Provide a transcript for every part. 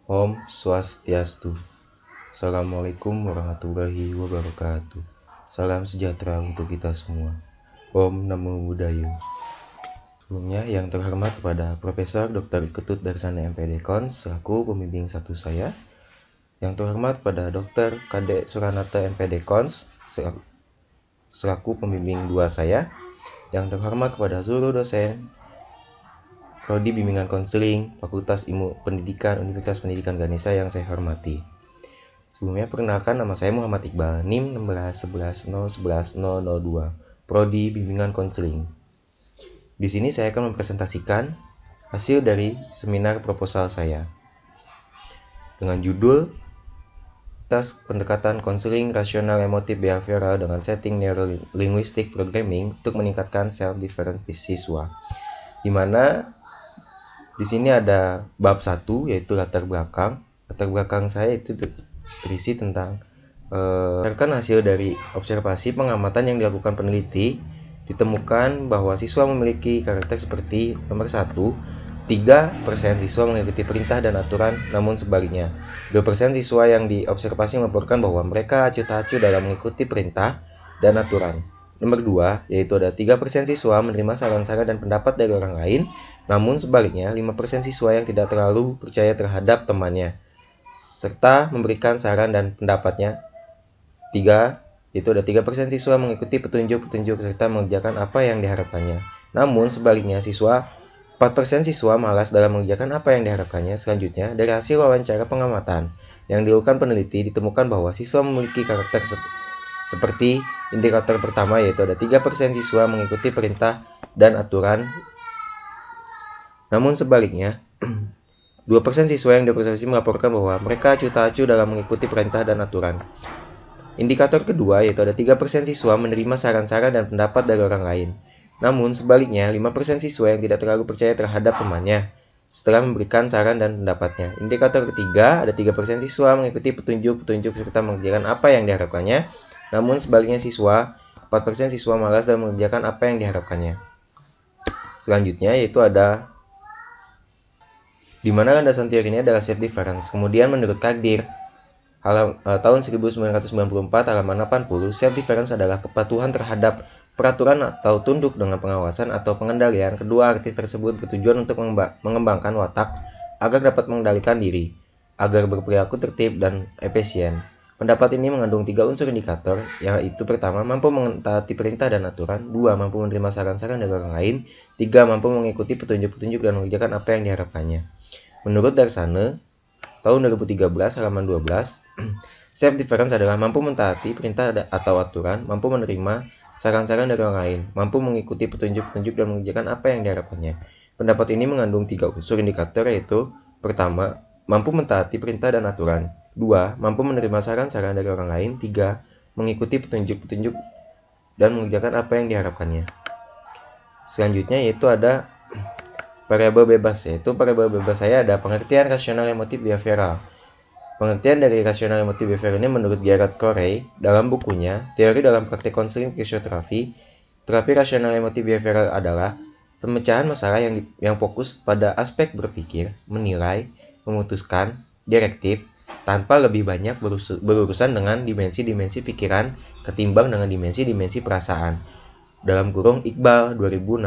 Om Swastiastu. Assalamualaikum warahmatullahi wabarakatuh. Salam sejahtera untuk kita semua. Om Namo Buddhaya. Sebelumnya yang terhormat kepada Profesor Dr. Ketut Darsana MPD Kons selaku pembimbing 1 saya. Yang terhormat kepada Dr. Kade Suranata MPD Kons selaku pembimbing 2 saya. Yang terhormat kepada seluruh dosen Prodi Bimbingan Konseling Fakultas Ilmu Pendidikan Universitas Pendidikan Ganesha yang saya hormati. Sebelumnya perkenalkan, nama saya Muhammad Iqbal, NIM 1611011002, Prodi Bimbingan Konseling. Di sini saya akan mempresentasikan hasil dari seminar proposal saya dengan judul Tas Pendekatan Konseling Rasional Emotif Behavioral dengan Setting Neurolinguistic Programming untuk meningkatkan self-defense siswa. Di mana di sini ada bab 1 yaitu latar belakang. Latar belakang saya itu terisi tentang berdasarkan hasil dari observasi pengamatan yang dilakukan peneliti, ditemukan bahwa siswa memiliki karakter seperti nomor 1, 3% siswa mengikuti perintah dan aturan, namun sebaliknya 2% siswa yang diobservasi melaporkan bahwa mereka acuh tak acuh dalam mengikuti perintah dan aturan. Nomor 2, yaitu ada 3% siswa menerima saran-saran dan pendapat dari orang lain, namun sebaliknya 5% siswa yang tidak terlalu percaya terhadap temannya, serta memberikan saran dan pendapatnya. 3, yaitu ada 3% siswa mengikuti petunjuk-petunjuk serta mengerjakan apa yang diharapkannya. Namun sebaliknya 4% siswa malas dalam mengerjakan apa yang diharapkannya. Selanjutnya, dari hasil wawancara pengamatan yang dilakukan peneliti, ditemukan bahwa siswa memiliki karakter seperti indikator pertama, yaitu ada 3% siswa mengikuti perintah dan aturan. Namun sebaliknya, 2% siswa yang diobservasi melaporkan bahwa mereka acuh tak acuh dalam mengikuti perintah dan aturan. Indikator kedua, yaitu ada 3% siswa menerima saran-saran dan pendapat dari orang lain. Namun sebaliknya, 5% siswa yang tidak terlalu percaya terhadap temannya setelah memberikan saran dan pendapatnya. Indikator ketiga, ada 3% siswa mengikuti petunjuk-petunjuk serta mengerjakan apa yang diharapkannya. Namun sebaliknya 4% siswa malas dalam mengerjakan apa yang diharapkannya. Selanjutnya yaitu ada di mana landasan teori ini adalah self-difference. Kemudian menurut Kagdir tahun 1994 halaman 80, self-difference adalah kepatuhan terhadap peraturan atau tunduk dengan pengawasan atau pengendalian. Kedua artis tersebut bertujuan untuk mengembangkan watak agar dapat mengendalikan diri, agar berperilaku tertib dan efisien. Pendapat ini mengandung 3 unsur indikator, yaitu pertama, mampu mentaati perintah dan aturan, 2, mampu menerima saran-saran dari orang lain, 3, mampu mengikuti petunjuk-petunjuk dan mengerjakan apa yang diharapkannya. Menurut Darsana, tahun 2013 halaman 12, self-difference adalah mampu mentaati perintah atau aturan, mampu menerima saran-saran dari orang lain, mampu mengikuti petunjuk-petunjuk dan mengerjakan apa yang diharapkannya. Pendapat ini mengandung 3 unsur indikator, yaitu pertama, mampu mentaati perintah dan aturan, 2, mampu menerima saran-saran dari orang lain, 3, mengikuti petunjuk-petunjuk dan mengerjakan apa yang diharapkannya. Selanjutnya yaitu ada variabel bebas, yaitu variabel bebas saya ada pengertian rasional emotif behavioral. Pengertian dari rasional emotif behavioral ini menurut Gerard Corey dalam bukunya Teori dalam Praktek Konseling Fisioterapi, terapi rasional emotif behavioral adalah pemecahan masalah yang fokus pada aspek berpikir, menilai, memutuskan, direktif, tanpa lebih banyak berurusan dengan dimensi-dimensi pikiran ketimbang dengan dimensi-dimensi perasaan. Dalam kurung Iqbal 2016.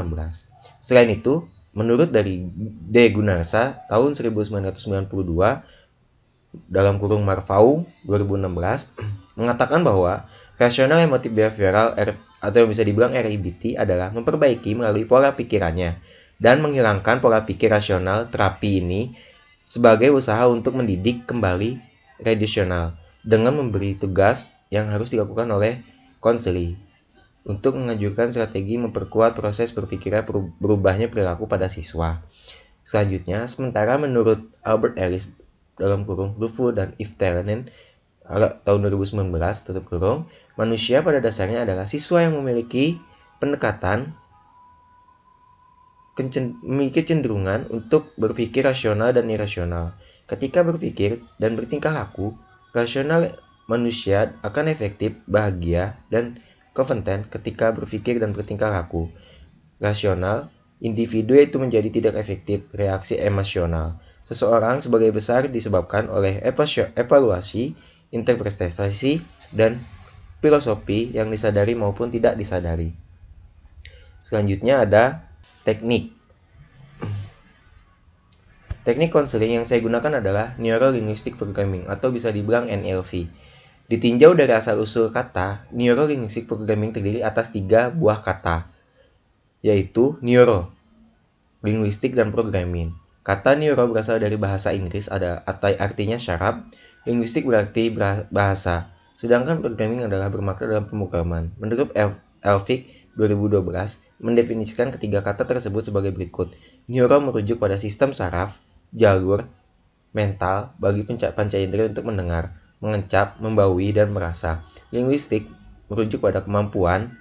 Selain itu, menurut dari D. Gunarsa tahun 1992 dalam kurung Marfau 2016 mengatakan bahwa rasional emotif behavioral atau yang bisa dibilang REBT adalah memperbaiki melalui pola pikirannya dan menghilangkan pola pikir rasional. Terapi ini sebagai usaha untuk mendidik kembali rasional dengan memberi tugas yang harus dilakukan oleh konseli untuk mengajukan strategi memperkuat proses berpikirnya berubahnya perilaku pada siswa. Selanjutnya, sementara menurut Albert Ellis dalam kurung Dufour dan Yves Terranin tahun 2019 tutup kurung, manusia pada dasarnya adalah siswa yang memiliki kecenderungan untuk berpikir rasional dan irasional. Ketika berpikir dan bertingkah laku, rasional manusia akan efektif, bahagia, dan kompeten ketika berpikir dan bertingkah laku. Rasional individu itu menjadi tidak efektif, reaksi emosional. seseorang sebagai besar disebabkan oleh evaluasi, interpretasi, dan filosofi yang disadari maupun tidak disadari. Selanjutnya ada teknik. Teknik konseling yang saya gunakan adalah Neuro Linguistic Programming atau bisa dibilang NLP. Ditinjau dari asal-usul kata, Neuro Linguistic Programming terdiri atas 3 buah kata, yaitu neuro, linguistik, dan programming. Kata neuro berasal dari bahasa Inggris, artinya syaraf, linguistik berarti bahasa, sedangkan programming adalah bermakna dalam pemrograman. Menurut Elvik 2012, mendefinisikan ketiga kata tersebut sebagai berikut. Neuro merujuk pada sistem saraf, jalur, mental bagi panca indera untuk mendengar, mengencap, membaui, dan merasa. Linguistik merujuk pada kemampuan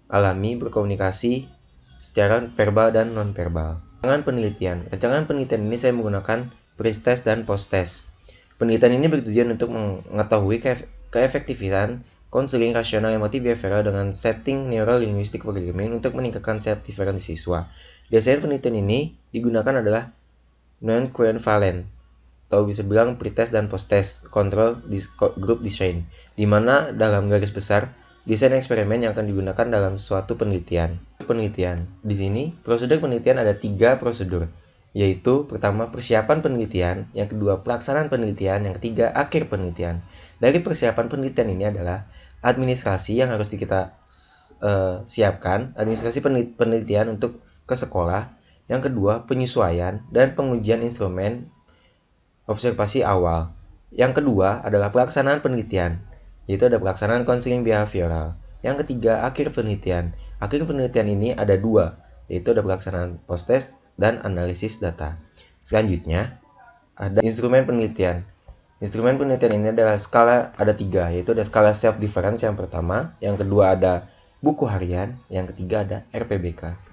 alami berkomunikasi secara verbal dan non-verbal. Rancangan penelitian ini saya menggunakan pre-test dan post-test. Penelitian ini bertujuan untuk mengetahui keefektifan konseling rasional emotif behavioral dengan setting neuro-linguistic programming untuk meningkatkan self-difference siswa. Desain penelitian ini digunakan adalah non-covalent, atau bisa bilang pre-test dan post-test control group design, di mana dalam garis besar desain eksperimen yang akan digunakan dalam suatu penelitian. Di sini, prosedur penelitian ada 3 prosedur, yaitu pertama persiapan penelitian, yang kedua pelaksanaan penelitian, yang ketiga akhir penelitian. Dari persiapan penelitian ini adalah administrasi yang harus kita siapkan, administrasi penelitian untuk ke sekolah. Yang kedua, penyesuaian dan pengujian instrumen observasi awal. Yang kedua adalah pelaksanaan penelitian, yaitu ada pelaksanaan konseling behavioral. Yang ketiga, akhir penelitian. Akhir penelitian ini ada 2, yaitu ada pelaksanaan post-test dan analisis data. Selanjutnya, ada instrumen penelitian. Instrumen penelitian ini adalah ada 3, yaitu ada skala self-difference yang pertama, yang kedua ada buku harian, yang ketiga ada RPBK.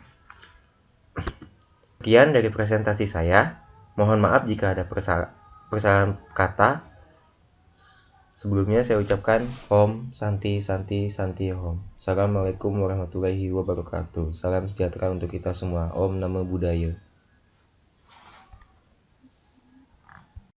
Sekian dari presentasi saya. Mohon maaf jika ada persalahan kata. Sebelumnya saya ucapkan Om Santi Santi Santi Om. Assalamualaikum warahmatullahi wabarakatuh. Salam sejahtera untuk kita semua. Om Namo Buddhaya.